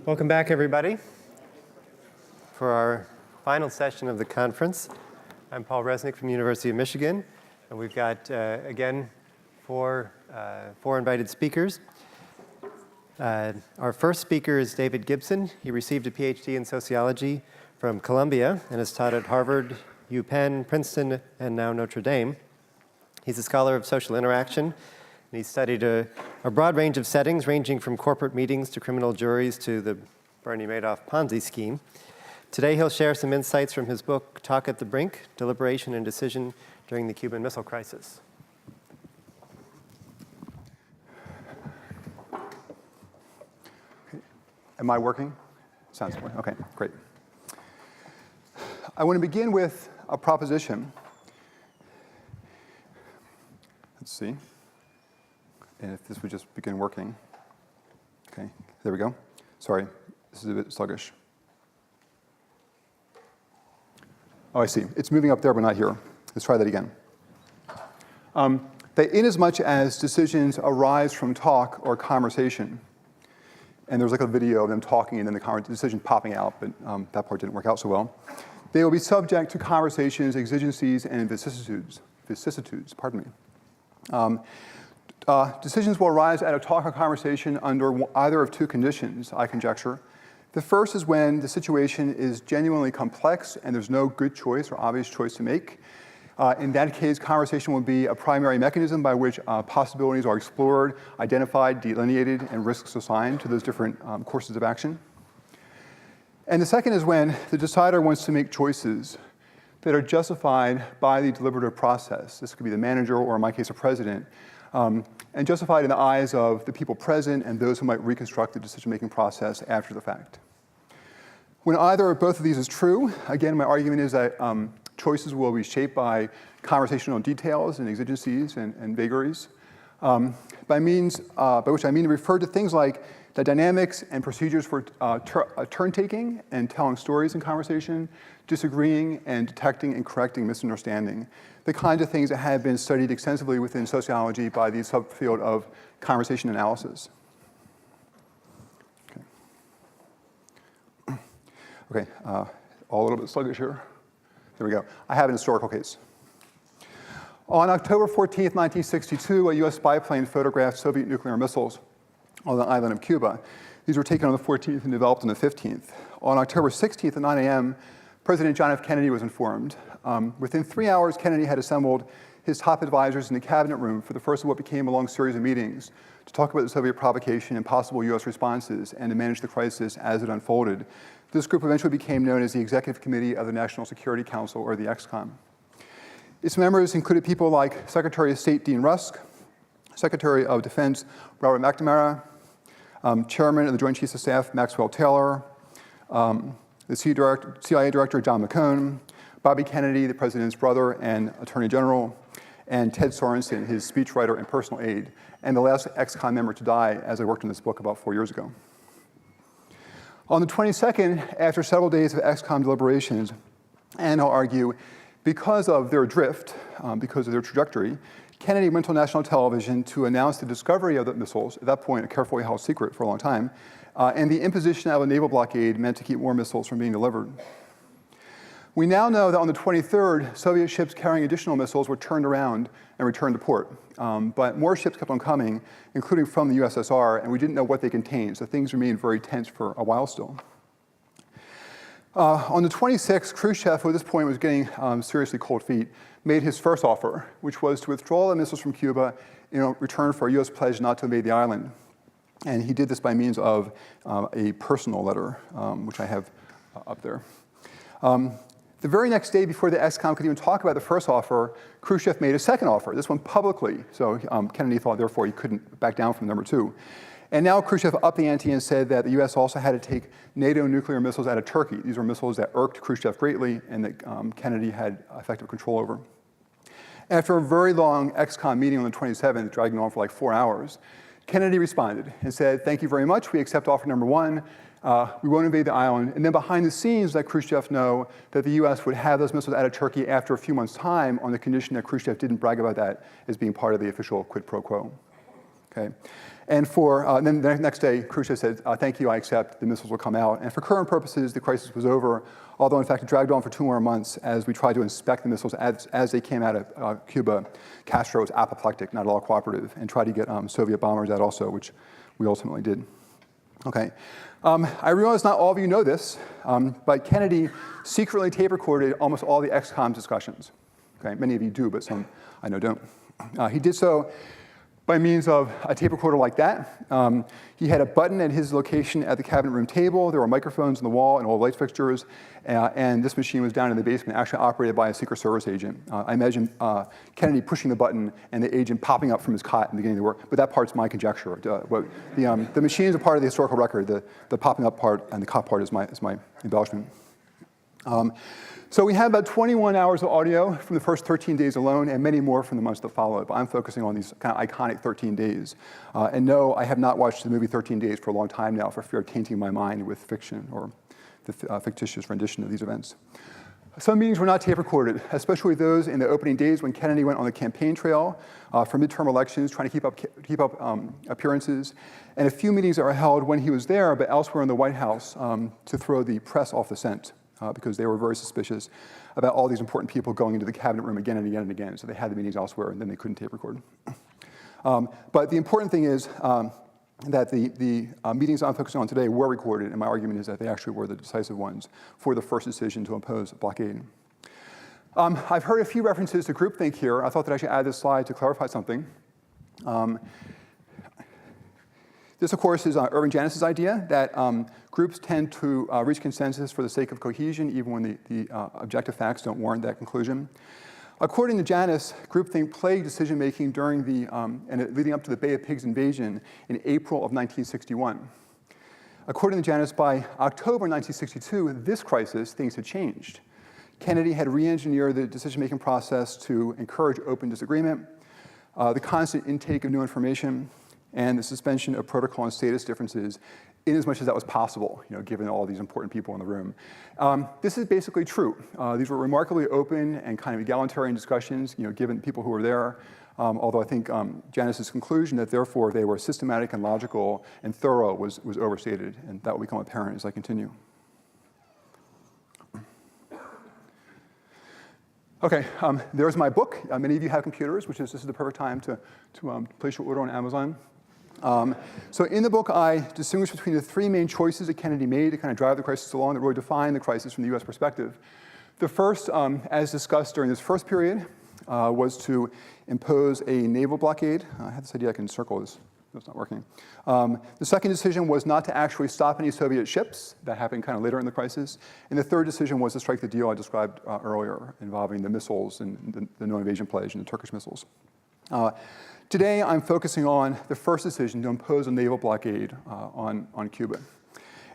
Welcome back, everybody, for our final session of the conference. I'm Paul Resnick from the University of Michigan, and we've got, again, four invited speakers. Our first speaker is David Gibson. He received a PhD in sociology from Columbia and has taught at Harvard, UPenn, Princeton, and now Notre Dame. He's a scholar of social interaction, and he's studied a broad range of settings, ranging from corporate meetings to criminal juries to the Bernie Madoff Ponzi scheme. Today, he'll share some insights from his book, Talk at the Brink, Deliberation and Decision During the Cuban Missile Crisis. Am I working? Sounds good. Okay, great. I want to begin with a proposition. Let's see. And if this would just begin working. Okay, there we go. Sorry, this is a bit sluggish. Oh, I see. It's moving up there, but not here. Let's try that again. That inasmuch as decisions arise from talk or conversation, and there's like a video of them talking and then the decision popping out, but that part didn't work out so well. They will be subject to conversations, exigencies, and vicissitudes. Pardon me. Decisions will arise out of talk or conversation under either of two conditions, I conjecture. The first is when the situation is genuinely complex and there's no good choice or obvious choice to make. In that case, conversation will be a primary mechanism by which possibilities are explored, identified, delineated, and risks assigned to those different courses of action. And the second is when the decider wants to make choices that are justified by the deliberative process. This could be the manager, or in my case, a president, and justified in the eyes of the people present and those who might reconstruct the decision-making process after the fact. When either or both of these is true, again, my argument is that choices will be shaped by conversational details and exigencies and vagaries, by which I mean to refer to things like the dynamics and procedures for turn-taking and telling stories in conversation, disagreeing and detecting and correcting misunderstanding, the kinds of things that have been studied extensively within sociology by the subfield of conversation analysis. Okay, all a little bit sluggish here. There we go. I have an historical case. On October 14th, 1962, a US spy plane photographed Soviet nuclear missiles on the island of Cuba. These were taken on the 14th and developed on the 15th. On October 16th at 9 a.m., President John F. Kennedy was informed. Within 3 hours, Kennedy had assembled his top advisors in the cabinet room for the first of what became a long series of meetings to talk about the Soviet provocation and possible US responses and to manage the crisis as it unfolded. This group eventually became known as the Executive Committee of the National Security Council, or the EXCOM. Its members included people like Secretary of State Dean Rusk, Secretary of Defense Robert McNamara, Chairman of the Joint Chiefs of Staff Maxwell Taylor, the CIA Director John McCone, Bobby Kennedy, the President's brother and Attorney General, and Ted Sorensen, his speechwriter and personal aide, and the last EXCOM member to die as I worked on this book about 4 years ago. On the 22nd, after several days of EXCOM deliberations, and I'll argue, because of their drift, because of their trajectory, Kennedy went on national television to announce the discovery of the missiles, at that point a carefully held secret for a long time, and the imposition of a naval blockade meant to keep more missiles from being delivered. We now know that on the 23rd, Soviet ships carrying additional missiles were turned around and returned to port. But more ships kept on coming, including from the USSR, and we didn't know what they contained, so things remained very tense for a while still. On the 26th, Khrushchev, who at this point was getting seriously cold feet, made his first offer, which was to withdraw the missiles from Cuba in return for a US pledge not to invade the island. And he did this by means of a personal letter, which I have up there. The very next day, before the EXCOM could even talk about the first offer, Khrushchev made a second offer, this one publicly. So Kennedy thought, therefore, he couldn't back down from number two. And now Khrushchev upped the ante and said that the US also had to take NATO nuclear missiles out of Turkey. These were missiles that irked Khrushchev greatly and that Kennedy had effective control over. After a very long EXCOM meeting on the 27th, dragging on for like 4 hours, Kennedy responded and said, "Thank you very much, we accept offer number one. We won't invade the island." And then behind the scenes, let Khrushchev know that the US would have those missiles out of Turkey after a few months' time on the condition that Khrushchev didn't brag about that as being part of the official quid pro quo. okay? And then the next day, Khrushchev said, thank you, I accept, the missiles will come out. And for current purposes, the crisis was over, although in fact it dragged on for 2 more months as we tried to inspect the missiles as they came out of Cuba. Castro was apoplectic, not at all cooperative, and tried to get Soviet bombers out also, which we ultimately did. Okay. I realize not all of you know this, but Kennedy secretly tape recorded almost all the XCOM discussions. Okay. Many of you do, but some I know don't. He did so by means of a tape recorder like that. He had a button at his location at the cabinet room table. There were microphones on the wall and old light fixtures. And this machine was down in the basement, actually operated by a Secret Service agent. I imagine Kennedy pushing the button and the agent popping up from his cot in the beginning of the work. But that part's my conjecture. The machine is a part of the historical record. The popping up part and the cot part is my embellishment. So we have about 21 hours of audio from the first 13 days alone, and many more from the months that followed. But I'm focusing on these kind of iconic 13 days. And no, I have not watched the movie 13 Days for a long time now for fear of tainting my mind with fiction or the fictitious rendition of these events. Some meetings were not tape recorded, especially those in the opening days when Kennedy went on the campaign trail for midterm elections, trying to keep up appearances, and a few meetings that were held when he was there, but elsewhere in the White House to throw the press off the scent. Because they were very suspicious about all these important people going into the cabinet room again and again and again. So they had the meetings elsewhere, and then they couldn't tape record. But the important thing is that the meetings I'm focusing on today were recorded, and my argument is that they actually were the decisive ones for the first decision to impose a blockade. I've heard a few references to groupthink here. I thought that I should add this slide to clarify something. This, of course, is Irving Janis's idea that groups tend to reach consensus for the sake of cohesion, even when the objective facts don't warrant that conclusion. According to Janis, groupthink plagued decision-making during and leading up to the Bay of Pigs invasion in April of 1961. According to Janis, by October 1962, this crisis, things had changed. Kennedy had re-engineered the decision-making process to encourage open disagreement, the constant intake of new information, and the suspension of protocol and status differences in as much as that was possible, given all these important people in the room. This is basically true. These were remarkably open and kind of egalitarian discussions, given people who were there, although I think Janis's conclusion that therefore they were systematic and logical and thorough was overstated, and that will become apparent as I continue. Okay, there's my book. Many of you have computers, this is the perfect time to place your order on Amazon. So in the book, I distinguish between the 3 main choices that Kennedy made to kind of drive the crisis along that really define the crisis from the US perspective. The first, as discussed during this first period, was to impose a naval blockade. I had this idea I can circle this. It's not working. The second decision was not to actually stop any Soviet ships. That happened kind of later in the crisis. And the third decision was to strike the deal I described earlier involving the missiles and the no invasion pledge and the Turkish missiles. Today, I'm focusing on the first decision to impose a naval blockade on Cuba,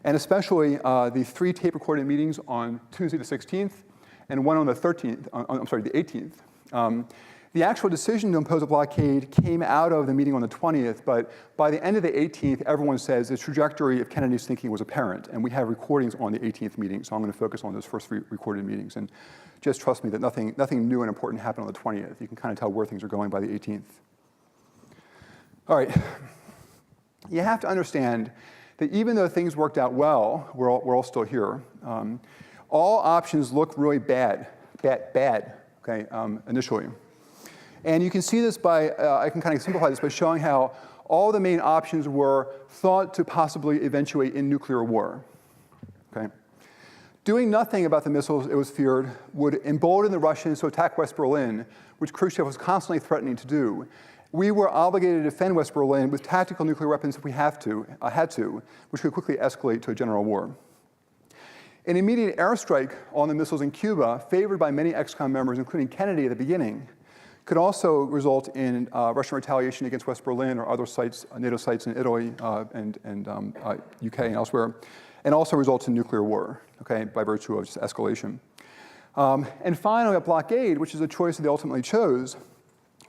and especially the 3 tape-recorded meetings on Tuesday the 16th and one on the 18th. The actual decision to impose a blockade came out of the meeting on the 20th, but by the end of the 18th, everyone says the trajectory of Kennedy's thinking was apparent, and we have recordings on the 18th meeting, so I'm going to focus on those first 3 recorded meetings. And just trust me that nothing new and important happened on the 20th. You can kind of tell where things are going by the 18th. All right, you have to understand that even though things worked out well, we're all still here, all options look really bad, okay, initially. And you can see this by, I can kind of simplify this by showing how all the main options were thought to possibly eventuate in nuclear war, okay? Doing nothing about the missiles, it was feared, would embolden the Russians to attack West Berlin, which Khrushchev was constantly threatening to do. We were obligated to defend West Berlin with tactical nuclear weapons if we had to, which could quickly escalate to a general war. An immediate airstrike on the missiles in Cuba, favored by many XCOM members, including Kennedy at the beginning, could also result in Russian retaliation against West Berlin or other sites, NATO sites in Italy and UK and elsewhere, and also results in nuclear war, okay, by virtue of just escalation. And finally, a blockade, which is a choice that they ultimately chose,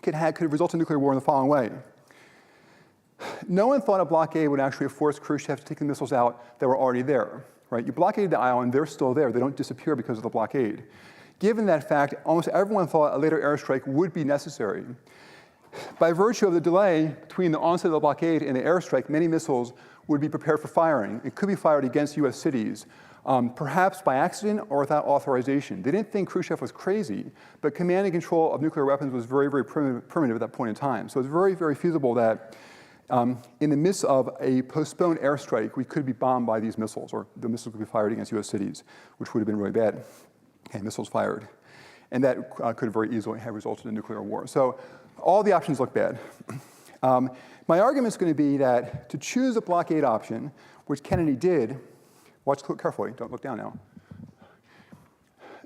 could result in nuclear war in the following way. No one thought a blockade would actually force Khrushchev to take the missiles out that were already there, right? You blockaded the island, they're still there. They don't disappear because of the blockade. Given that fact, almost everyone thought a later airstrike would be necessary. By virtue of the delay between the onset of the blockade and the airstrike, many missiles would be prepared for firing. It could be fired against US cities, perhaps by accident or without authorization. They didn't think Khrushchev was crazy, but command and control of nuclear weapons was very, very primitive at that point in time. So it's very, very feasible that in the midst of a postponed airstrike, we could be bombed by these missiles, or the missiles could be fired against US cities, which would have been really bad. Okay, missiles fired. And that could very easily have resulted in nuclear war. So all the options look bad. My argument is going to be that to choose a blockade option, which Kennedy did, watch carefully, don't look down now.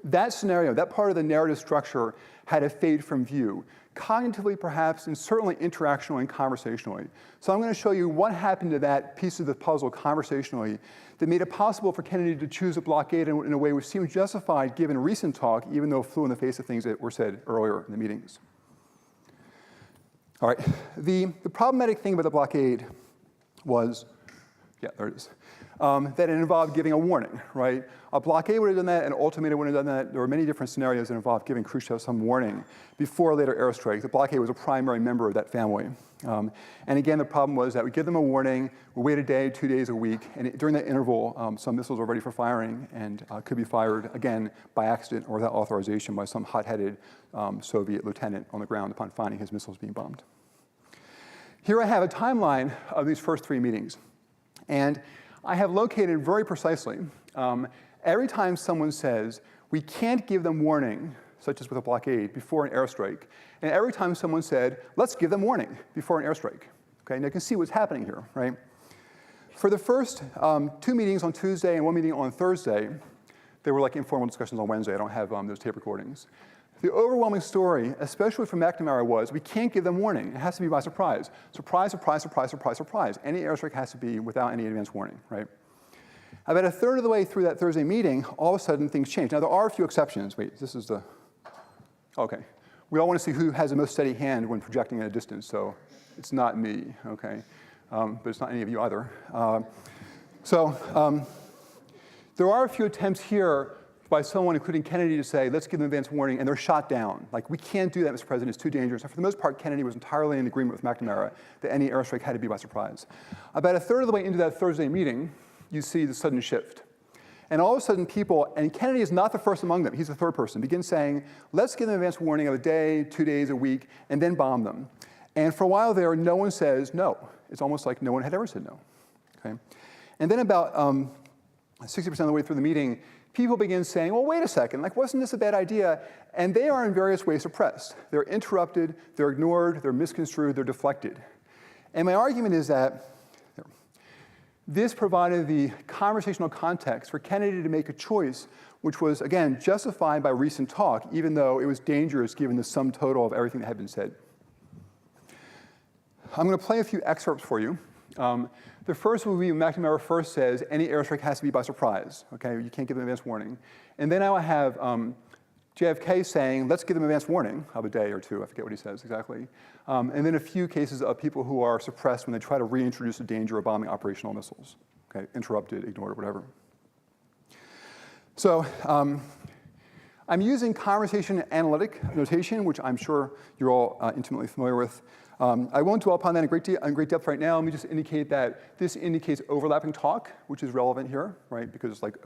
That scenario, that part of the narrative structure had to fade from view, cognitively perhaps, and certainly interactionally and conversationally. So I'm going to show you what happened to that piece of the puzzle conversationally that made it possible for Kennedy to choose a blockade in a way which seemed justified given recent talk, even though it flew in the face of things that were said earlier in the meetings. All right, the problematic thing about the blockade was, yeah, there it is, that it involved giving a warning, right? A blockade would have done that, an ultimatum would have done that. There were many different scenarios that involved giving Khrushchev some warning before a later airstrike. The blockade was a primary member of that family. And again, the problem was that we give them a warning, we wait a day, 2 days, a week, and during that interval, some missiles were ready for firing and could be fired, again, by accident or without authorization by some hot-headed Soviet lieutenant on the ground upon finding his missiles being bombed. Here I have a timeline of these first 3 meetings. And I have located very precisely, every time someone says, we can't give them warning, such as with a blockade, before an airstrike, and every time someone said, let's give them warning before an airstrike. Okay, and you can see what's happening here, right? For the first 2 meetings on Tuesday and 1 meeting on Thursday, they were like informal discussions on Wednesday. I don't have those tape recordings. The overwhelming story, especially from McNamara, was we can't give them warning. It has to be by surprise. Surprise, surprise, surprise, surprise, surprise. Any airstrike has to be without any advance warning, right? About a third of the way through that Thursday meeting, all of a sudden things change. Now, there are a few exceptions. Wait, this is the, okay. We all want to see who has the most steady hand when projecting at a distance, so it's not me, okay? But it's not any of you either. There are a few attempts here by someone, including Kennedy, to say, let's give them advance warning, and they're shot down. Like, we can't do that, Mr. President, it's too dangerous. And for the most part, Kennedy was entirely in agreement with McNamara that any airstrike had to be by surprise. About a third of the way into that Thursday meeting, you see the sudden shift. And all of a sudden people, and Kennedy is not the first among them, he's the third person, begin saying, let's give them advance warning of a day, 2 days, a week, and then bomb them. And for a while there, no one says no. It's almost like no one had ever said no, okay? And then about 60% of the way through the meeting, people begin saying, well, wait a second, like, wasn't this a bad idea? And they are in various ways suppressed. They're interrupted, they're ignored, they're misconstrued, they're deflected. And my argument is that this provided the conversational context for Kennedy to make a choice which was, again, justified by recent talk, even though it was dangerous given the sum total of everything that had been said. I'm going to play a few excerpts for you. The first will be when McNamara first says any airstrike has to be by surprise. Okay, you can't give them advance warning. And then I will have JFK saying, let's give them advance warning of a day or two. I forget what he says exactly. And then a few cases of people who are suppressed when they try to reintroduce the danger of bombing operational missiles. Okay, interrupted, ignored, or whatever. So I'm using conversation analytic notation, which I'm sure you're all intimately familiar with. I won't dwell upon that in great depth right now. Let me just indicate that this indicates overlapping talk, which is relevant here, right? Because it's like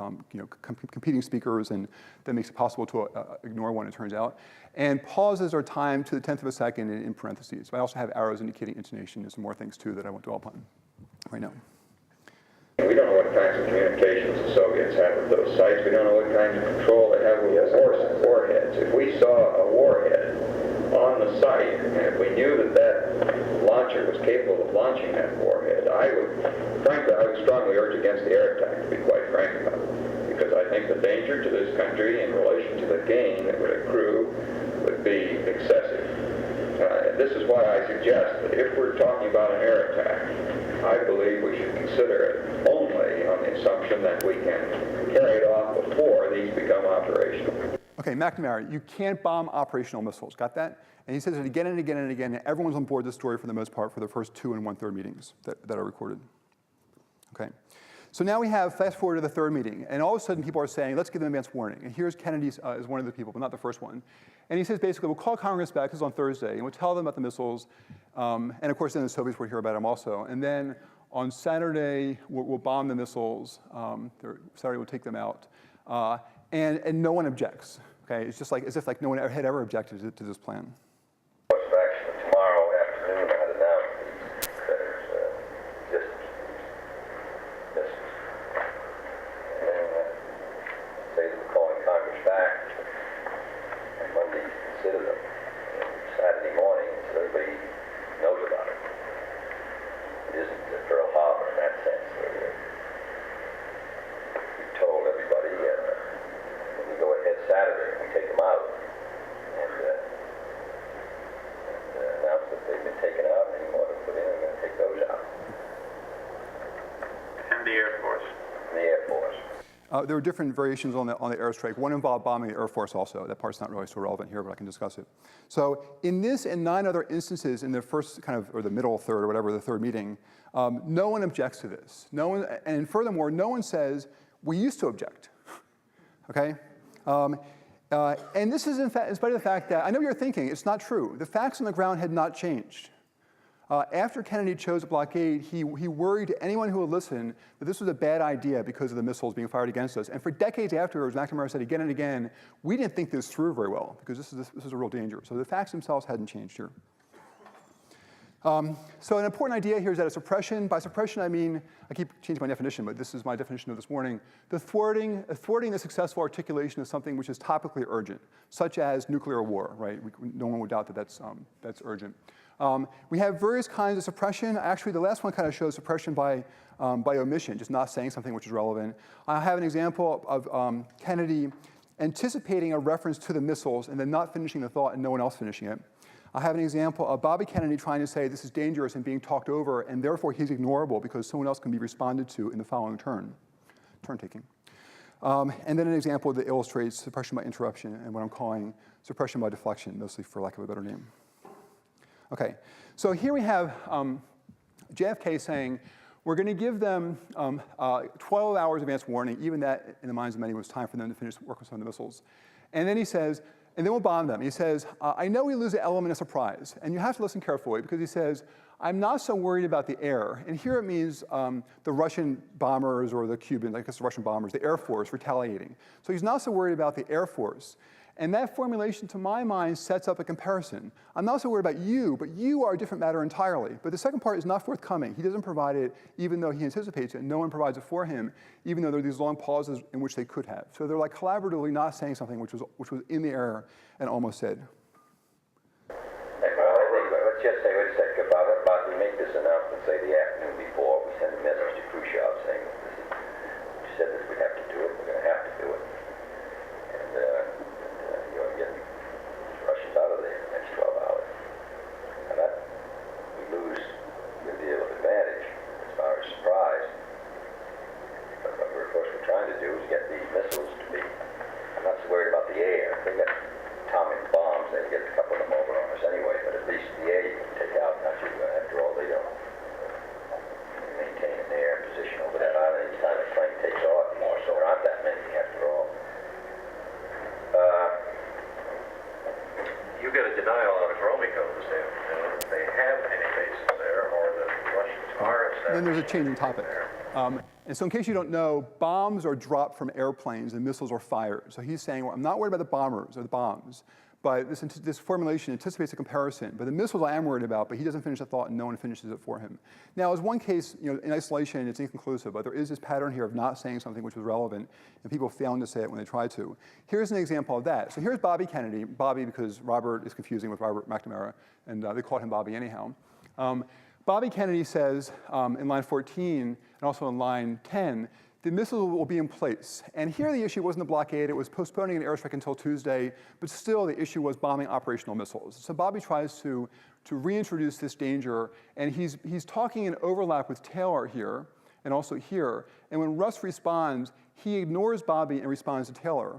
competing speakers, and that makes it possible to ignore one, it turns out. And pauses are timed to the 10th of a second in parentheses. I also have arrows indicating intonation. There's some more things, too, that I won't dwell upon right now. We don't know what kinds of communications the Soviets have with those sites. We don't know what kinds of control they have with the warheads. If we saw a warhead on the site, and if we knew that that launcher was capable of launching that warhead, I would strongly urge against the air attack, to be quite frank about it. Because I think the danger to this country in relation to the gain that would accrue would be excessive. And this is why I suggest that if we're talking about an air attack, I believe we should consider it only on the assumption that we can carry it off before these become operational. Okay, McNamara, you can't bomb operational missiles. Got that? And he says it again and again and again, and everyone's on board this story for the most part for the first 2 1/3 meetings that are recorded. Okay. So now we have, fast forward to the third meeting, and all of a sudden people are saying, let's give them advance warning. And here's Kennedy as one of the people, but not the first one. And he says basically, we'll call Congress back, this is on Thursday, and we'll tell them about the missiles. And of course, then the Soviets will hear about them also. And then on Saturday, we'll bomb the missiles. Saturday, we'll take them out. And no one objects. Okay? It's just like, as if like no one had ever objected to this plan. Tomorrow afternoon, I announced there's say that we're calling Congress back on Monday to consider them. And Saturday morning, so everybody knows about it. It isn't Pearl Harbor in that sense. We told everybody, when we go ahead Saturday, we take them out. And announce that they've been taken out, and any more to put in, we're going to take those out. And the Air Force. And the Air Force. There were different variations on the airstrike. One involved bombing the Air Force also. That part's not really so relevant here, but I can discuss it. So in this and 9 other instances in the first kind of, or the middle third or whatever, the third meeting, no one objects to this. No one, and furthermore, no one says, we used to object, okay? And this is in fact, in spite of the fact that, I know you're thinking, it's not true. The facts on the ground had not changed. After Kennedy chose a blockade, he worried anyone who would listen that this was a bad idea because of the missiles being fired against us. And for decades afterwards, McNamara said again and again, we didn't think this through very well because this is a real danger. So the facts themselves hadn't changed here. So an important idea here is that a suppression, by suppression I mean, I keep changing my definition, but this is my definition of this morning, thwarting the successful articulation of something which is topically urgent, such as nuclear war, right? No one would doubt that that's urgent. We have various kinds of suppression. Actually, the last one kind of shows suppression by omission, just not saying something which is relevant. I have an example of Kennedy anticipating a reference to the missiles and then not finishing the thought and no one else finishing it. I have an example of Bobby Kennedy trying to say this is dangerous and being talked over, and therefore he's ignorable because someone else can be responded to in the following turn taking. And then an example that illustrates suppression by interruption and what I'm calling suppression by deflection, mostly for lack of a better name. Okay, so here we have JFK saying, we're going to give them 12 hours advance warning, even that in the minds of many was time for them to finish work with some of the missiles. And then he says, and then we'll bomb them. He says, I know we lose the element of surprise. And you have to listen carefully because he says, I'm not so worried about the air. And here it means the Russian bombers or the Cubans, I guess the Russian bombers, the Air Force retaliating. So he's not so worried about the Air Force. And that formulation, to my mind, sets up a comparison. I'm not so worried about you, but you are a different matter entirely. But the second part is not forthcoming. He doesn't provide it, even though he anticipates it. No one provides it for him, even though there are these long pauses in which they could have. So they're like collaboratively not saying something which was in the air and almost said. Let's just say, wait a second, about we make this announcement, say the afternoon before, we send a message to Khrushchev saying, we said this, we have to do it, we're going to have to do it. And get Russians out of there in the next 12 hours. And that, we lose a good deal of advantage as far as surprise. But what we're, of course, we're trying to do is get the missiles to be, I'm not so worried about the air. They got atomic bombs, they get a couple of them over on us anyway, but at least the air you can take out, not you, after all, they don't maintain an air position over that island each time a plane takes off. More so, there aren't that many after all. You get a denial out of Romico to say they have any bases there, or the Russians are. Then there's a change in topic. And so in case you don't know, bombs are dropped from airplanes and missiles are fired. So he's saying, well, I'm not worried about the bombers or the bombs, but this formulation anticipates a comparison. But the missiles I am worried about, but he doesn't finish the thought and no one finishes it for him. Now, as one case, in isolation, it's inconclusive, but there is this pattern here of not saying something which was relevant and people failing to say it when they try to. Here's an example of that. So here's Bobby Kennedy, Bobby because Robert is confusing with Robert McNamara, and they called him Bobby anyhow. Bobby Kennedy says in line 14 and also in line 10, the missile will be in place. And here the issue wasn't the blockade, it was postponing an airstrike until Tuesday, but still the issue was bombing operational missiles. So Bobby tries to reintroduce this danger, and he's talking in overlap with Taylor here, and also here. And when Russ responds, he ignores Bobby and responds to Taylor.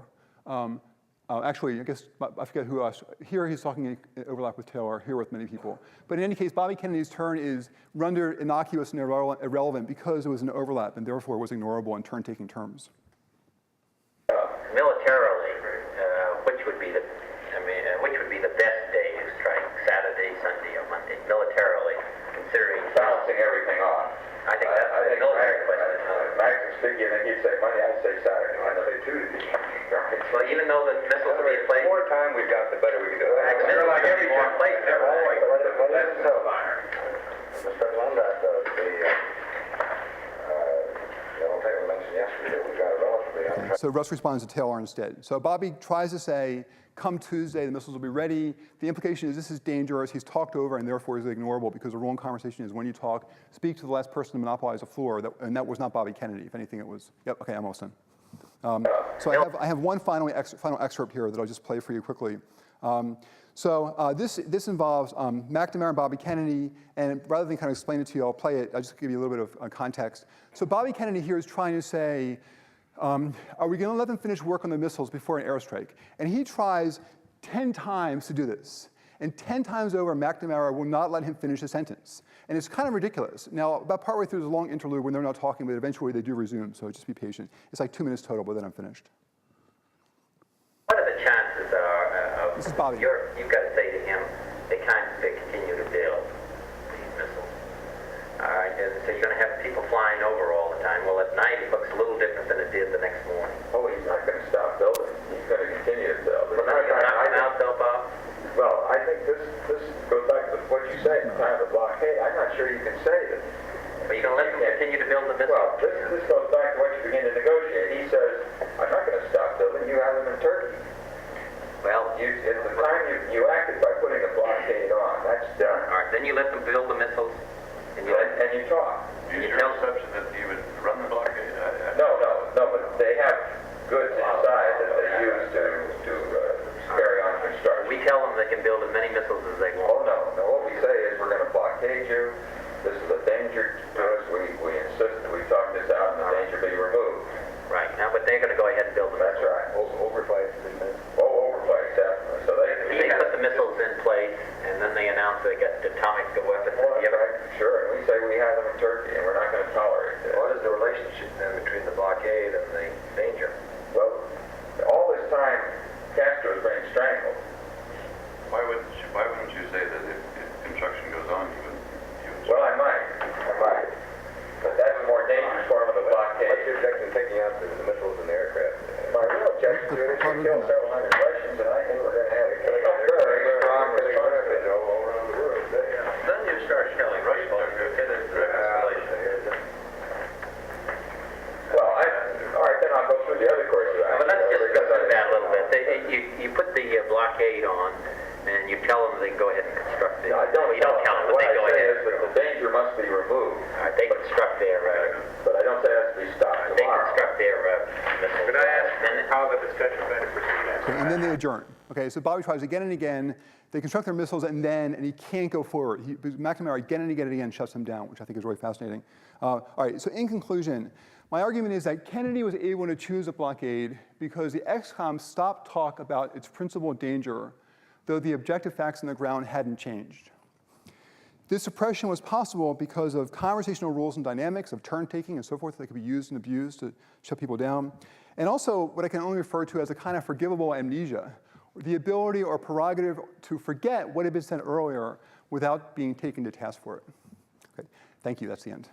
Actually, I guess I forget who else. Here he's talking in overlap with Taylor, here with many people. But in any case, Bobby Kennedy's turn is rendered innocuous and irrelevant because it was an overlap and therefore was ignorable in turn-taking terms. Militarily, which would be the best day to strike? Saturday, Sunday, or Monday? Militarily, considering Balancing everything on. I think that's a military question. Max is speaking, and he'd say Monday, I'd say Saturday. I'd say Tuesday. Well, even though the missiles will be in place, The more time we've got, the better we can do it. the missiles will be more in place. Mr. President, the only thing we mentioned yesterday, we got it relatively So Russ responds to Taylor instead. So Bobby tries to say, come Tuesday, the missiles will be ready. The implication is this is dangerous. He's talked over and therefore is ignorable because the rule in conversation is when you talk, speak to the last person to monopolize the floor. And that was not Bobby Kennedy. If anything, it was, yep, okay, I'm almost done. So I have one final excerpt here that I'll just play for you quickly. This involves McNamara and Bobby Kennedy, and rather than kind of explain it to you, I'll play it. I'll just give you a little bit of context. So Bobby Kennedy here is trying to say, are we going to let them finish work on the missiles before an airstrike? And he tries 10 times to do this. And 10 times over, McNamara will not let him finish the sentence. And it's kind of ridiculous. Now, about partway through, there's a long interlude when they're not talking, but eventually they do resume, so just be patient. It's like 2 minutes total, but then I'm finished. What are the chances are This is Bobby. You've got to say to him, they continue to build these missiles. All right, and so you're going to have people flying over all the time. Well, at night it looks a little different than it did the next morning. Oh, he's not going to stop building. He's going to continue to build. Well, now you're knocking out, Bob? Well, I think this goes back to what you say at the time of the blockade. I'm not sure you can say that. Are you going to let them continue to build the missiles? Well, this goes back to what you begin to negotiate. He says, I'm not going to stop building. You have them in Turkey. Well, At the time you acted by putting a blockade on, that's done. all right, then you let them build the missiles, and you let And you talk. you tell them. that he would run the blockade? No, but they have goods inside that they use to carry on construction. We tell them they can build as many missiles as they Oh, want. no. What we say is we're going to blockade you. This is a danger to us. We insist that we talk this out and the danger be removed. Right, now, but they're going to go ahead and build the That's missiles. right. Overflights, definitely. So They put the missiles in place, and then they announce they got atomic weapons. Sure, and we say we have them in Turkey, and we're not going to tolerate this. What is the relationship then between the blockade and the danger? Well, all this time, Castro is being strangled. Why wouldn't you say that if construction goes on, you would Well, I might. But that's a more dangerous form of the blockade. What's your objection to taking out the missiles and the aircraft? My real objection to it is to kill several hundred Russians, and I think we're going to have a very strong response all around the world. Then you start killing Russians. Well, all right, then I'll go through the other course of action. But let's just go through that a little bit. You put the blockade on, and you tell them they can go ahead and construct it. No, I don't. You don't tell them, but what they go I say ahead. is that the danger must be removed. They construct their. But I don't say it has to be stopped They tomorrow. construct their missiles. Could I ask then how the discussion better proceed? Okay, and then they adjourn. Okay, so Bobby tries again and again. They construct their missiles, and he can't go forward. McNamara again and again shuts him down, which I think is really fascinating. All right, so in conclusion, my argument is that Kennedy was able to choose a blockade because the XCOM stopped talk about its principal danger, though the objective facts on the ground hadn't changed. This suppression was possible because of conversational rules and dynamics of turn-taking and so forth that could be used and abused to shut people down. And also what I can only refer to as a kind of forgivable amnesia, the ability or prerogative to forget what had been said earlier without being taken to task for it. Okay, thank you, that's the end.